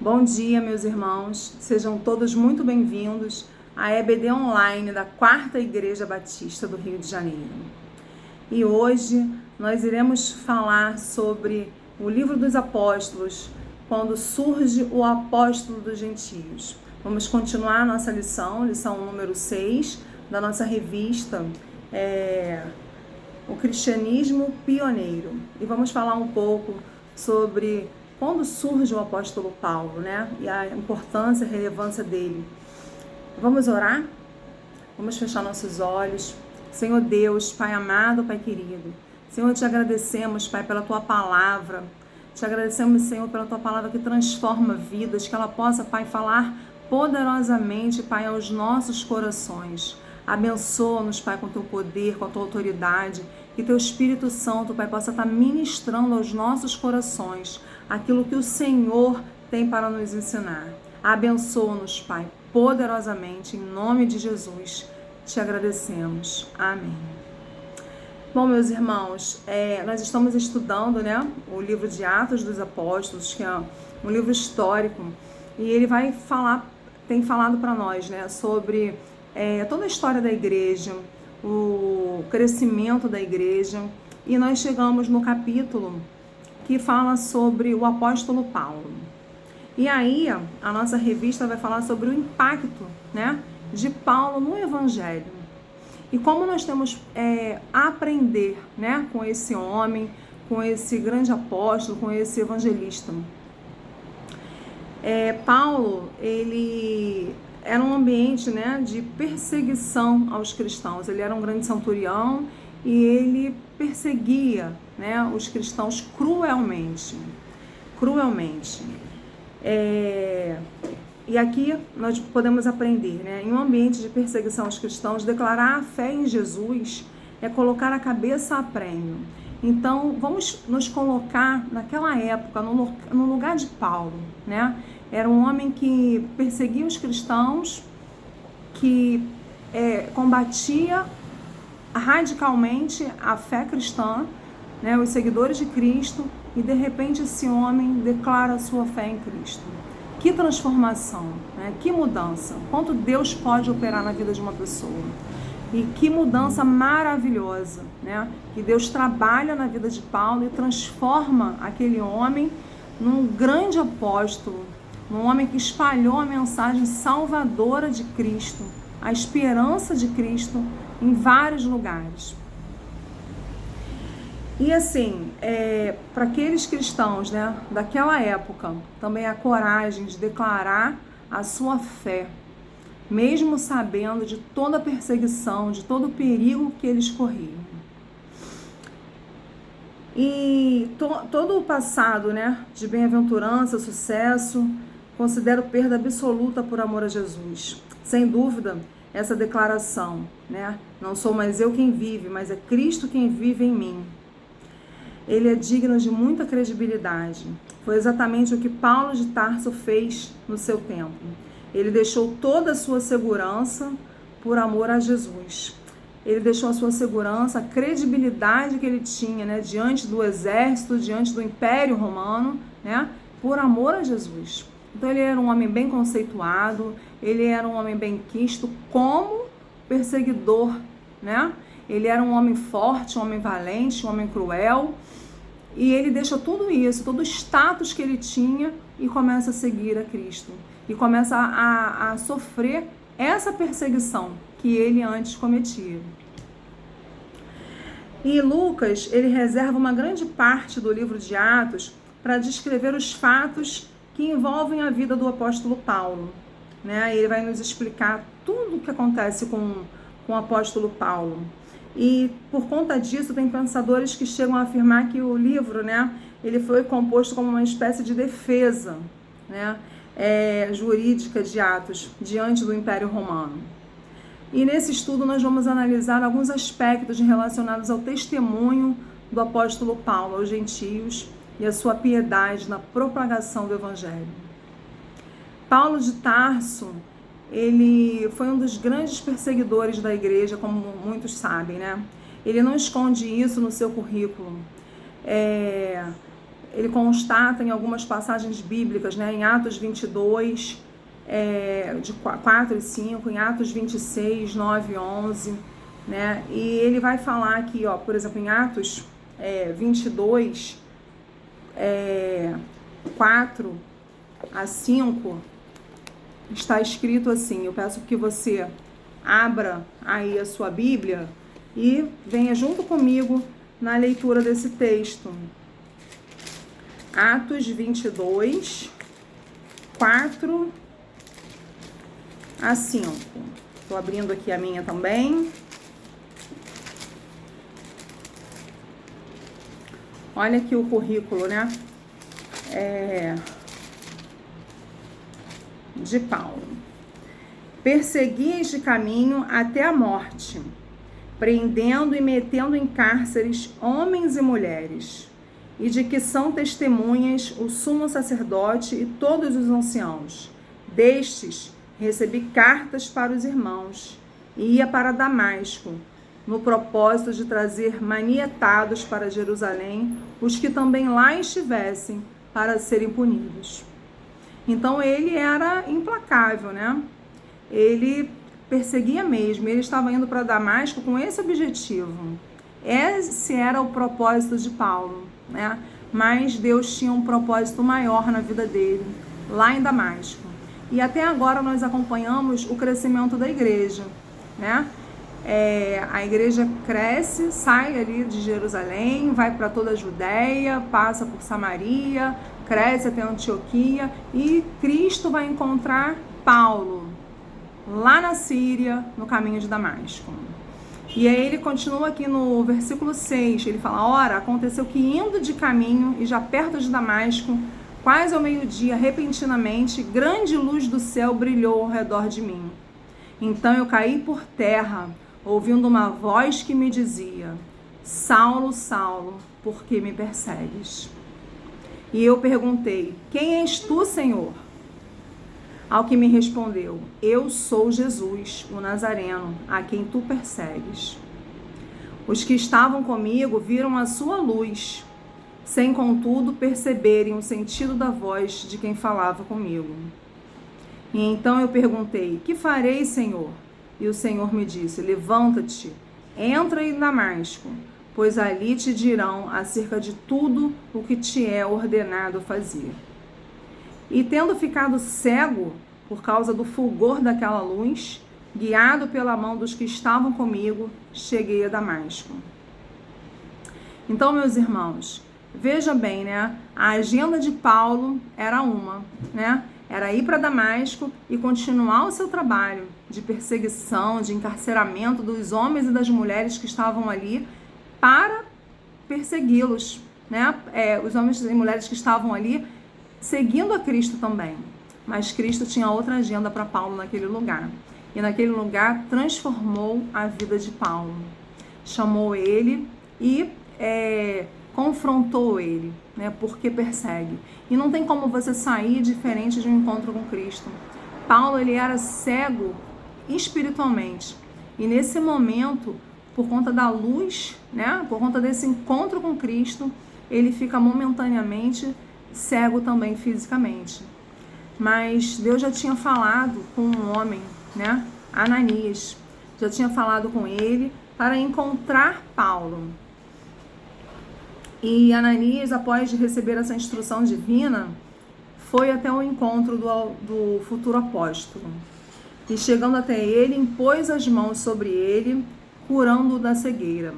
Bom dia, meus irmãos. Sejam todos muito bem-vindos à EBD Online da 4ª Igreja Batista do Rio de Janeiro. E hoje nós iremos falar sobre o Livro dos Apóstolos, quando surge o Apóstolo dos Gentios. Vamos continuar a nossa lição número 6 da nossa revista, O Cristianismo Pioneiro. E vamos falar um pouco sobre quando surge o apóstolo Paulo, né? E a importância e relevância dele. Vamos orar? Vamos fechar nossos olhos. Senhor Deus, Pai amado, Pai querido. Senhor, te agradecemos, Pai, pela Tua palavra. Te agradecemos, Senhor, pela Tua palavra que transforma vidas, que ela possa, Pai, falar poderosamente, Pai, aos nossos corações. Abençoa-nos, Pai, com Teu poder, com a Tua autoridade. Que Teu Espírito Santo, Pai, possa estar ministrando aos nossos corações aquilo que o Senhor tem para nos ensinar. Abençoa-nos, Pai, poderosamente, em nome de Jesus. Te agradecemos. Amém. Bom, meus irmãos, nós estamos estudando, né, o livro de Atos dos Apóstolos, que é um livro histórico, e ele tem falado para nós, né, sobre toda a história da igreja, o crescimento da igreja, e nós chegamos no capítulo que fala sobre o apóstolo Paulo. E aí, a nossa revista vai falar sobre o impacto, né, de Paulo no Evangelho. E como nós temos a aprender, né, com esse homem, com esse grande apóstolo, com esse evangelista. Paulo, ele era um ambiente, né, de perseguição aos cristãos. Ele era um grande centurião e ele perseguia, né, os cristãos cruelmente. E aqui nós podemos aprender, né, em um ambiente de perseguição aos cristãos, declarar a fé em Jesus é colocar a cabeça a prêmio. Então, vamos nos colocar naquela época, no lugar de Paulo, né? Era um homem que perseguia os cristãos, que combatia radicalmente a fé cristã, né, os seguidores de Cristo, e de repente esse homem declara a sua fé em Cristo. Que transformação, né? Que mudança, quanto Deus pode operar na vida de uma pessoa. E que mudança maravilhosa, né? Que Deus trabalha na vida de Paulo e transforma aquele homem num grande apóstolo, num homem que espalhou a mensagem salvadora de Cristo, a esperança de Cristo em vários lugares. E assim, para aqueles cristãos, né, daquela época, também a coragem de declarar a sua fé, mesmo sabendo de toda a perseguição, de todo o perigo que eles corriam. E todo o passado, né, de bem-aventurança, sucesso, considero perda absoluta por amor a Jesus. Sem dúvida, essa declaração, né, não sou mais eu quem vive, mas é Cristo quem vive em mim. Ele é digno de muita credibilidade. Foi exatamente o que Paulo de Tarso fez no seu tempo. Ele deixou toda a sua segurança por amor a Jesus. Ele deixou a sua segurança, a credibilidade que ele tinha, né, diante do exército, diante do Império Romano, né, por amor a Jesus. Então ele era um homem bem conceituado, ele era um homem bem quisto como perseguidor, né? Ele era um homem forte, um homem valente, um homem cruel, e ele deixa tudo isso, todo o status que ele tinha, e começa a seguir a Cristo, e começa a sofrer essa perseguição que ele antes cometia. E Lucas, ele reserva uma grande parte do livro de Atos para descrever os fatos que envolvem a vida do apóstolo Paulo, né? Ele vai nos explicar tudo o que acontece com o apóstolo Paulo. E por conta disso, tem pensadores que chegam a afirmar que o livro, né, ele foi composto como uma espécie de defesa, né, jurídica de Atos diante do Império Romano. E nesse estudo nós vamos analisar alguns aspectos relacionados ao testemunho do apóstolo Paulo aos gentios e a sua piedade na propagação do Evangelho. Paulo de Tarso, ele foi um dos grandes perseguidores da igreja, como muitos sabem, né? Ele não esconde isso no seu currículo. ele constata em algumas passagens bíblicas, né, em Atos 22, de 4 e 5, em Atos 26, 9 e 11, né, e ele vai falar aqui, ó, por exemplo, em Atos 22, 4 a 5, está escrito assim, eu peço que você abra aí a sua Bíblia e venha junto comigo na leitura desse texto. Atos 22, 4 a 5. Estou abrindo aqui a minha também. Olha aqui o currículo, né? De Paulo. Perseguis de caminho até a morte, prendendo e metendo em cárceres homens e mulheres, e de que são testemunhas o sumo sacerdote e todos os anciãos. Destes recebi cartas para os irmãos, e ia para Damasco, no propósito de trazer manietados para Jerusalém os que também lá estivessem, para serem punidos. Então ele era implacável, né? Ele perseguia mesmo, ele estava indo para Damasco com esse objetivo. Esse era o propósito de Paulo, né? Mas Deus tinha um propósito maior na vida dele, lá em Damasco. E até agora nós acompanhamos o crescimento da igreja, né? A igreja cresce, sai ali de Jerusalém, vai para toda a Judéia, passa por Samaria, cresce até Antioquia, e Cristo vai encontrar Paulo lá na Síria, no caminho de Damasco. E aí ele continua aqui no versículo 6, ele fala: ora, aconteceu que indo de caminho e já perto de Damasco, quase ao meio-dia, repentinamente, grande luz do céu brilhou ao redor de mim. Então eu caí por terra, ouvindo uma voz que me dizia: Saulo, Saulo, por que me persegues? E eu perguntei: quem és tu, Senhor? Ao que me respondeu: eu sou Jesus, o Nazareno, a quem tu persegues. Os que estavam comigo viram a sua luz, sem contudo perceberem o sentido da voz de quem falava comigo. E então eu perguntei: que farei, Senhor? E o Senhor me disse: levanta-te, entra em Damasco, pois ali te dirão acerca de tudo o que te é ordenado fazer. E tendo ficado cego por causa do fulgor daquela luz, guiado pela mão dos que estavam comigo, cheguei a Damasco. Então, meus irmãos, veja bem, né? A agenda de Paulo era uma, né? Era ir para Damasco e continuar o seu trabalho de perseguição, de encarceramento dos homens e das mulheres que estavam ali para persegui-los, né? Os homens e mulheres que estavam ali seguindo a Cristo também. Mas Cristo tinha outra agenda para Paulo naquele lugar. E naquele lugar transformou a vida de Paulo. Chamou ele e confrontou ele, né? Porque persegue. E não tem como você sair diferente de um encontro com Cristo. Paulo, ele era cego espiritualmente. E nesse momento, por conta da luz, né? Por conta desse encontro com Cristo, ele fica momentaneamente cego também fisicamente. Mas Deus já tinha falado com um homem, né? Ananias. Já tinha falado com ele para encontrar Paulo. E Ananias, após receber essa instrução divina, foi até o encontro do futuro apóstolo. E chegando até ele, impôs as mãos sobre ele, curando-o da cegueira.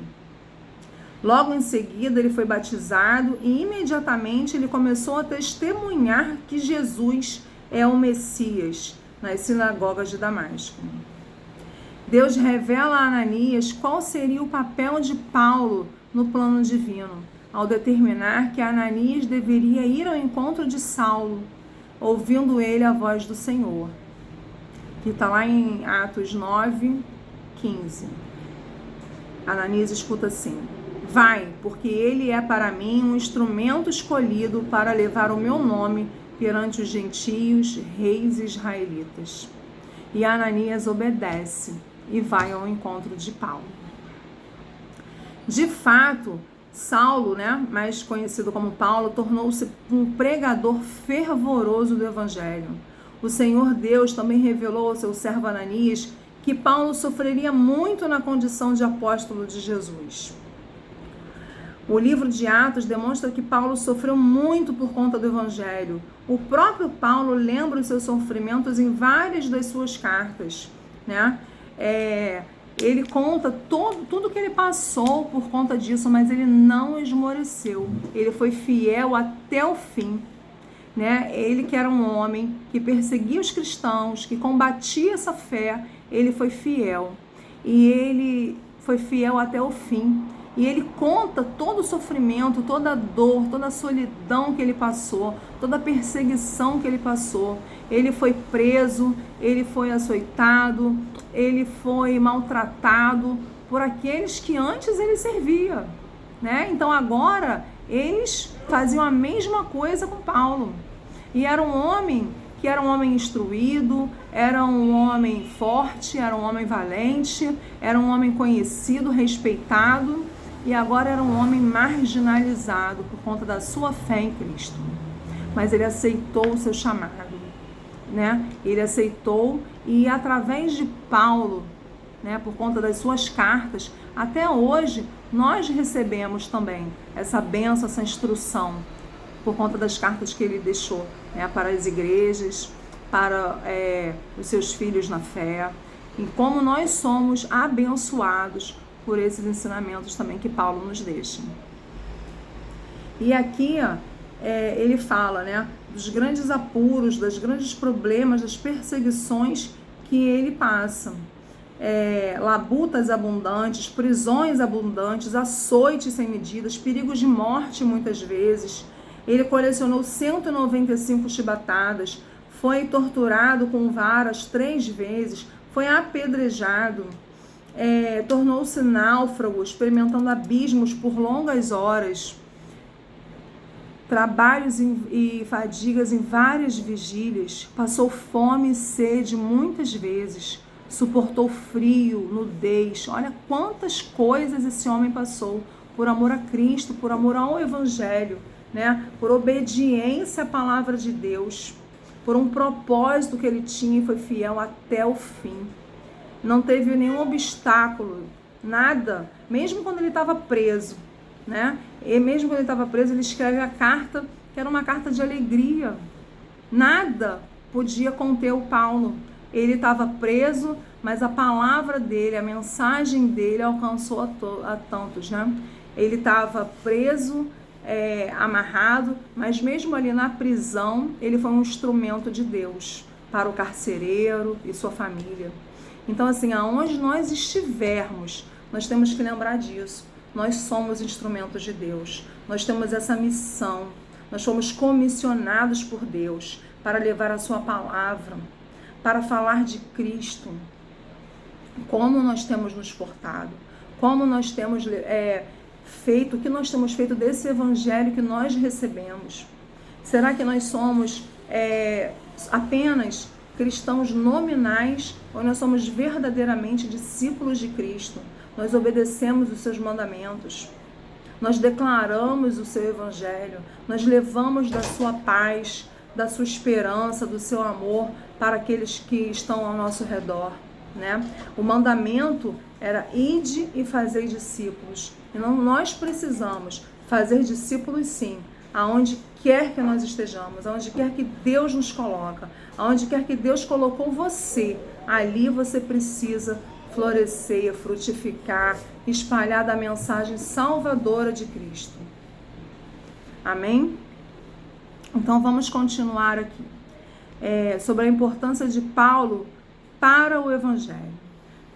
Logo em seguida, ele foi batizado e imediatamente ele começou a testemunhar que Jesus é o Messias nas sinagogas de Damasco. Deus revela a Ananias qual seria o papel de Paulo no plano divino, ao determinar que Ananias deveria ir ao encontro de Saulo, ouvindo ele a voz do Senhor. Que está lá em Atos 9, 15. Ananias escuta assim: vai, porque ele é para mim um instrumento escolhido para levar o meu nome perante os gentios, reis israelitas. E Ananias obedece e vai ao encontro de Paulo. De fato, Saulo, né, mais conhecido como Paulo, tornou-se um pregador fervoroso do Evangelho. O Senhor Deus também revelou ao seu servo Ananias que Paulo sofreria muito na condição de apóstolo de Jesus. O livro de Atos demonstra que Paulo sofreu muito por conta do Evangelho. O próprio Paulo lembra os seus sofrimentos em várias das suas cartas, né? Ele conta tudo que ele passou por conta disso, mas ele não esmoreceu. Ele foi fiel até o fim, né? Ele que era um homem que perseguia os cristãos, que combatia essa fé, ele foi fiel. E ele foi fiel até o fim. E ele conta todo o sofrimento, toda a dor, toda a solidão que ele passou, toda a perseguição que ele passou. Ele foi preso, ele foi açoitado, ele foi maltratado por aqueles que antes ele servia, né? Então agora eles faziam a mesma coisa com Paulo. E era um homem que era um homem instruído, era um homem forte, era um homem valente, era um homem conhecido, respeitado. E agora era um homem marginalizado por conta da sua fé em Cristo. Mas ele aceitou o seu chamado, né? Ele aceitou e através de Paulo, né, por conta das suas cartas, até hoje nós recebemos também essa bênção, essa instrução, por conta das cartas que ele deixou, né, para as igrejas, para os seus filhos na fé, e como nós somos abençoados por esses ensinamentos também que Paulo nos deixa. E aqui ele fala, né, dos grandes apuros, dos grandes problemas, das perseguições que ele passa. Labutas abundantes, prisões abundantes, açoites sem medidas, perigos de morte muitas vezes. Ele colecionou 195 chibatadas, foi torturado com varas 3 vezes, foi apedrejado, tornou-se náufrago, experimentando abismos por longas horas, trabalhos e fadigas em várias vigílias, passou fome e sede muitas vezes, suportou frio, nudez. Olha quantas coisas esse homem passou por amor a Cristo, por amor ao Evangelho, né? Por obediência à palavra de Deus, por um propósito que ele tinha e foi fiel até o fim. Não teve nenhum obstáculo, nada, mesmo quando ele estava preso, né? E mesmo quando ele estava preso, ele escreve a carta, que era uma carta de alegria. Nada podia conter o Paulo. Ele estava preso, mas a palavra dele, a mensagem dele alcançou a tantos, né? Ele estava preso, amarrado, mas mesmo ali na prisão, ele foi um instrumento de Deus para o carcereiro e sua família. Então, assim, aonde nós estivermos, nós temos que lembrar disso. Nós somos instrumentos de Deus. Nós temos essa missão. Nós fomos comissionados por Deus para levar a sua palavra, para falar de Cristo. Como nós temos nos portado, como nós temos feito, o que nós temos feito desse evangelho que nós recebemos. Será que nós somos apenas cristãos nominais ou nós somos verdadeiramente discípulos de Cristo? Nós obedecemos os seus mandamentos, nós declaramos o seu evangelho, nós levamos da sua paz, da sua esperança, do seu amor para aqueles que estão ao nosso redor, né? O mandamento era ide e fazer discípulos. E nós precisamos fazer discípulos sim, aonde quer que nós estejamos, aonde quer que Deus nos coloca, aonde quer que Deus colocou você, ali você precisa florescer, frutificar, espalhar da mensagem salvadora de Cristo. Amém? Então vamos continuar aqui sobre a importância de Paulo para o Evangelho.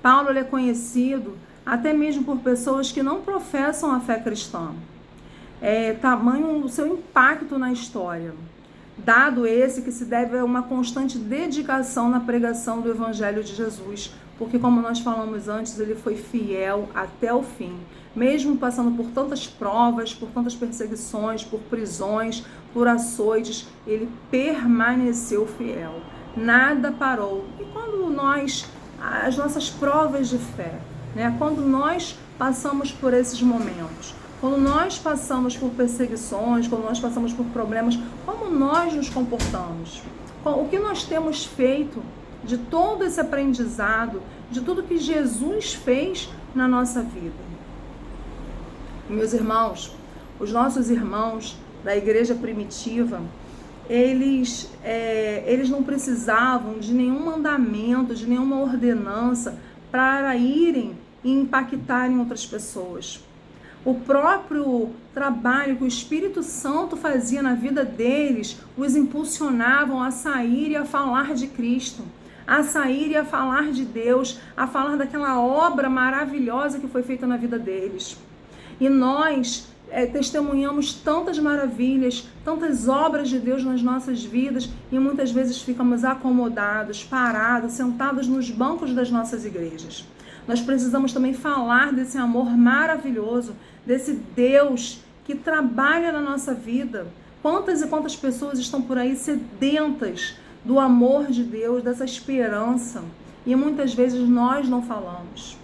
Paulo é conhecido até mesmo por pessoas que não professam a fé cristã. Tamanho o seu impacto na história, dado esse que se deve a uma constante dedicação na pregação do Evangelho de Jesus, porque como nós falamos antes, ele foi fiel até o fim, mesmo passando por tantas provas, por tantas perseguições, por prisões, por açoites, ele permaneceu fiel, nada parou. E quando as nossas provas de fé, né, quando nós passamos por esses momentos, Quando nós passamos por perseguições, quando nós passamos por problemas, como nós nos comportamos? O que nós temos feito de todo esse aprendizado, de tudo que Jesus fez na nossa vida? Meus irmãos, os nossos irmãos da igreja primitiva, eles não precisavam de nenhum mandamento, de nenhuma ordenança para irem e impactarem outras pessoas. O próprio trabalho que o Espírito Santo fazia na vida deles os impulsionavam a sair e a falar de Cristo, a sair e a falar de Deus, a falar daquela obra maravilhosa que foi feita na vida deles. E nós testemunhamos tantas maravilhas, tantas obras de Deus nas nossas vidas e muitas vezes ficamos acomodados, parados, sentados nos bancos das nossas igrejas. Nós precisamos também falar desse amor maravilhoso, desse Deus que trabalha na nossa vida. Quantas e quantas pessoas estão por aí sedentas do amor de Deus, dessa esperança, e muitas vezes nós não falamos.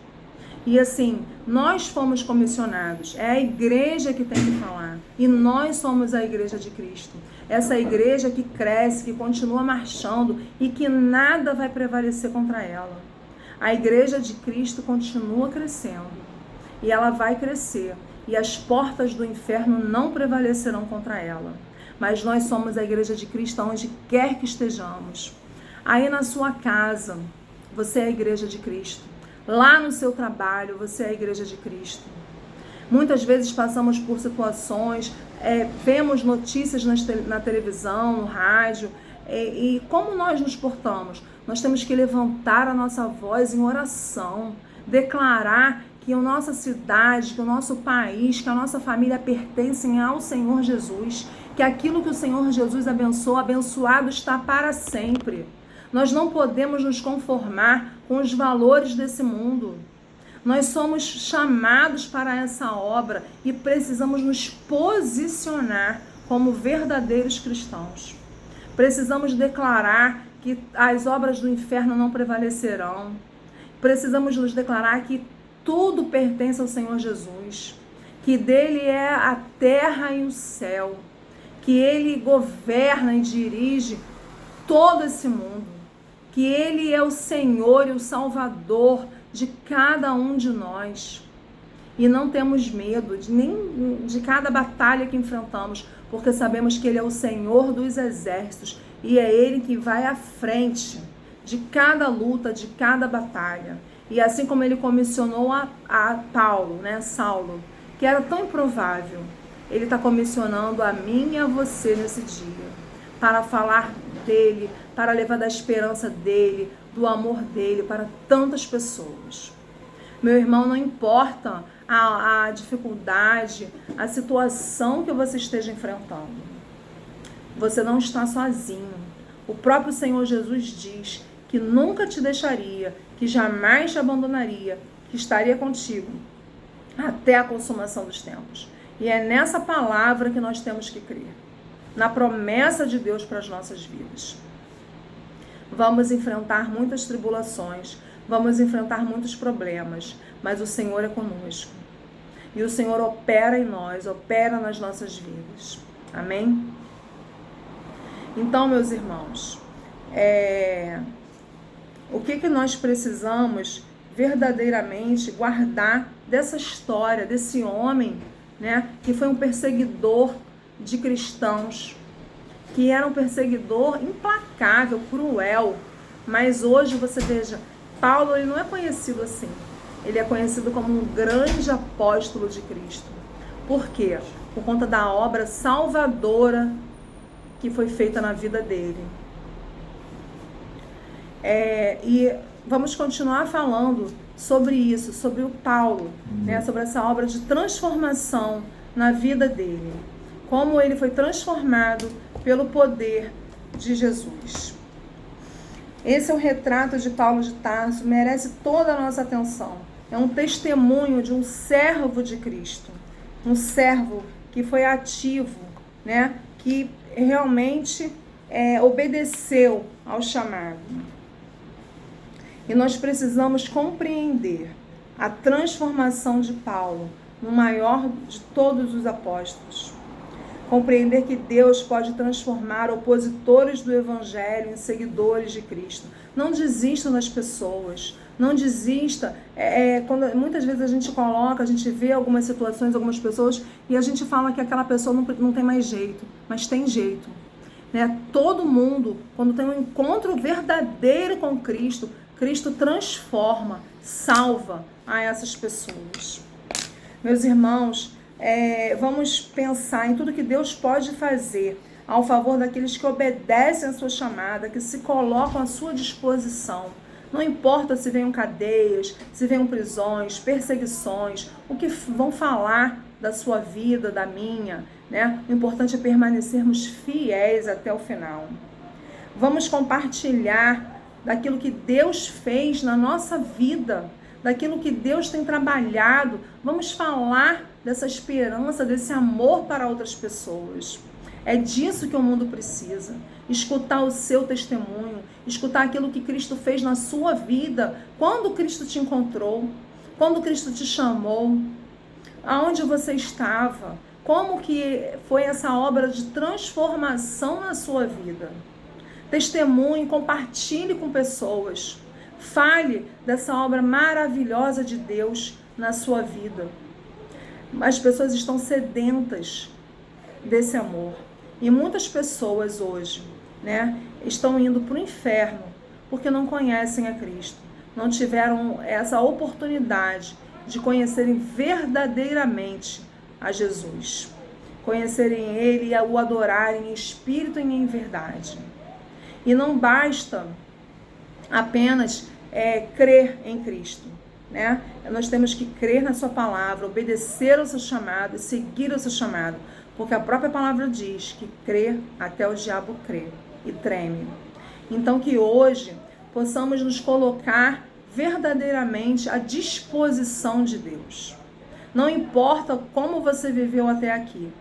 E assim, nós fomos comissionados, é a igreja que tem que falar, e nós somos a igreja de Cristo. Essa igreja que cresce, que continua marchando e que nada vai prevalecer contra ela. A igreja de Cristo continua crescendo e ela vai crescer e as portas do inferno não prevalecerão contra ela. Mas nós somos a igreja de Cristo onde quer que estejamos. Aí na sua casa, você é a igreja de Cristo. Lá no seu trabalho, você é a igreja de Cristo. Muitas vezes passamos por situações, vemos notícias na televisão, no rádio, e como nós nos portamos? Nós temos que levantar a nossa voz em oração, declarar que a nossa cidade, que o nosso país, que a nossa família pertencem ao Senhor Jesus, que aquilo que o Senhor Jesus abençoa, abençoado está para sempre. Nós não podemos nos conformar com os valores desse mundo. Nós somos chamados para essa obra e precisamos nos posicionar como verdadeiros cristãos. Precisamos declarar que as obras do inferno não prevalecerão. Precisamos nos declarar que tudo pertence ao Senhor Jesus, que dele é a terra e o céu, que ele governa e dirige todo esse mundo, que ele é o Senhor e o Salvador de cada um de nós. E não temos medo nem de cada batalha que enfrentamos, porque sabemos que ele é o Senhor dos exércitos e é ele que vai à frente de cada luta, de cada batalha. E assim como ele comissionou a Paulo, Saulo, que era tão improvável, ele está comissionando a mim e a você nesse dia, para falar dele, para levar da esperança dele, do amor dele para tantas pessoas. Meu irmão, não importa a dificuldade, a situação que você esteja enfrentando, você não está sozinho. O próprio Senhor Jesus diz que nunca te deixaria, que jamais te abandonaria, que estaria contigo até a consumação dos tempos. E é nessa palavra que nós temos que crer, na promessa de Deus para as nossas vidas. Vamos enfrentar muitas tribulações, vamos enfrentar muitos problemas, mas o Senhor é conosco. E o Senhor opera em nós, opera nas nossas vidas. Amém? Então, meus irmãos, o que nós precisamos verdadeiramente guardar dessa história, desse homem, que foi um perseguidor de cristãos, que era um perseguidor implacável, cruel, mas hoje você veja, Paulo ele não é conhecido assim, ele é conhecido como um grande apóstolo de Cristo. Por quê? Por conta da obra salvadora que foi feita na vida dele. E vamos continuar falando sobre isso, sobre o Paulo, sobre essa obra de transformação na vida dele. Como ele foi transformado pelo poder de Jesus. Esse é o retrato de Paulo de Tarso, merece toda a nossa atenção. É um testemunho de um servo de Cristo, um servo que foi ativo, que realmente obedeceu ao chamado. E nós precisamos compreender a transformação de Paulo no maior de todos os apóstolos. Compreender que Deus pode transformar opositores do Evangelho em seguidores de Cristo. Não desista das pessoas. Não desista. Quando muitas vezes a gente vê algumas situações, algumas pessoas, e a gente fala que aquela pessoa não tem mais jeito. Mas tem jeito. Né? Todo mundo, quando tem um encontro verdadeiro com Cristo, Cristo transforma, salva a essas pessoas. Meus irmãos, vamos pensar em tudo que Deus pode fazer ao favor daqueles que obedecem a sua chamada, que se colocam à sua disposição. Não importa se venham cadeias, se venham prisões, perseguições, o que vão falar da sua vida, da minha, né? O importante é permanecermos fiéis até o final. Vamos compartilhar daquilo que Deus fez na nossa vida, daquilo que Deus tem trabalhado. Vamos falar dessa esperança, desse amor para outras pessoas. É disso que o mundo precisa. Escutar o seu testemunho, escutar aquilo que Cristo fez na sua vida, quando Cristo te encontrou, quando Cristo te chamou, aonde você estava, como que foi essa obra de transformação na sua vida. Testemunhe, compartilhe com pessoas. Fale dessa obra maravilhosa de Deus na sua vida. As pessoas estão sedentas desse amor. E muitas pessoas hoje, né, estão indo para o inferno porque não conhecem a Cristo. Não tiveram essa oportunidade de conhecerem verdadeiramente a Jesus. Conhecerem Ele e o adorarem em espírito e em verdade. E não basta apenas crer em Cristo, né? Nós temos que crer na sua palavra, obedecer ao seu chamado e seguir o seu chamado, porque a própria palavra diz que crê até o diabo crê e treme. Então que hoje possamos nos colocar verdadeiramente à disposição de Deus. Não importa como você viveu até aqui,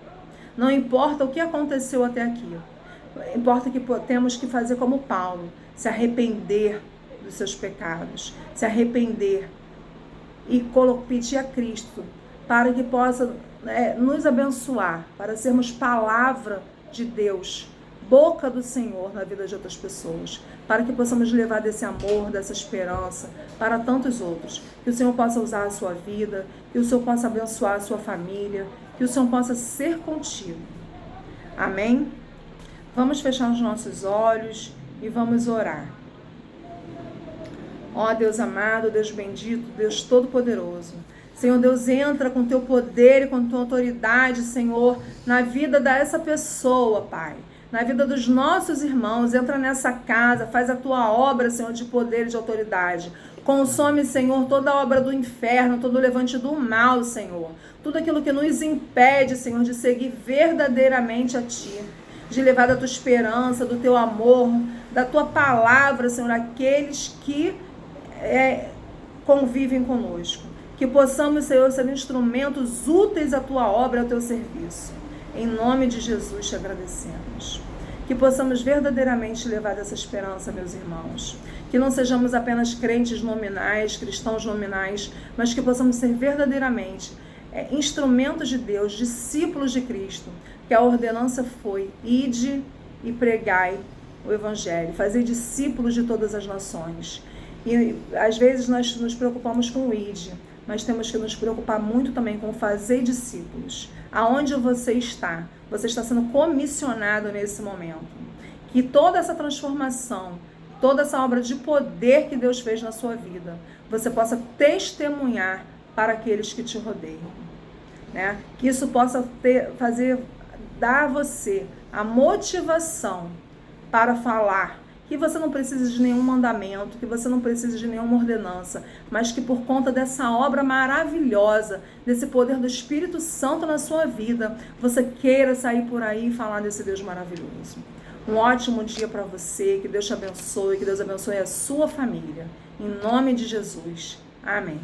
não importa o que aconteceu até aqui, importa que temos que fazer como Paulo, se arrepender dos seus pecados, se arrepender e pedir a Cristo para que possa nos abençoar, para sermos palavra de Deus, boca do Senhor na vida de outras pessoas, para que possamos levar desse amor, dessa esperança para tantos outros, que o Senhor possa usar a sua vida, que o Senhor possa abençoar a sua família, que o Senhor possa ser contigo. Amém? Vamos fechar os nossos olhos e vamos orar. Ó Deus amado, Deus bendito, Deus todo-poderoso. Senhor Deus, entra com teu poder e com tua autoridade, Senhor, na vida dessa pessoa, Pai. Na vida dos nossos irmãos, entra nessa casa, faz a tua obra, Senhor, de poder e de autoridade. Consome, Senhor, toda a obra do inferno, todo o levante do mal, Senhor. Tudo aquilo que nos impede, Senhor, de seguir verdadeiramente a Ti. De levar da tua esperança, do teu amor, da tua palavra, Senhor, aqueles que convivem conosco. Que possamos, Senhor, ser instrumentos úteis à tua obra, ao teu serviço. Em nome de Jesus te agradecemos. Que possamos verdadeiramente levar essa esperança, meus irmãos. Que não sejamos apenas crentes nominais, cristãos nominais, mas que possamos ser verdadeiramente instrumentos de Deus, discípulos de Cristo. Que a ordenança foi: ide e pregai o Evangelho, fazei discípulos de todas as nações. E às vezes nós nos preocupamos com o ide, mas temos que nos preocupar muito também com fazer discípulos. Aonde você está sendo comissionado nesse momento. Que toda essa transformação, toda essa obra de poder que Deus fez na sua vida, você possa testemunhar para aqueles que te rodeiam. Né? Que isso possa dar a você a motivação para falar, que você não precisa de nenhum mandamento, que você não precisa de nenhuma ordenança, mas que por conta dessa obra maravilhosa, desse poder do Espírito Santo na sua vida, você queira sair por aí e falar desse Deus maravilhoso. Um ótimo dia para você, que Deus te abençoe, que Deus abençoe a sua família. Em nome de Jesus. Amém.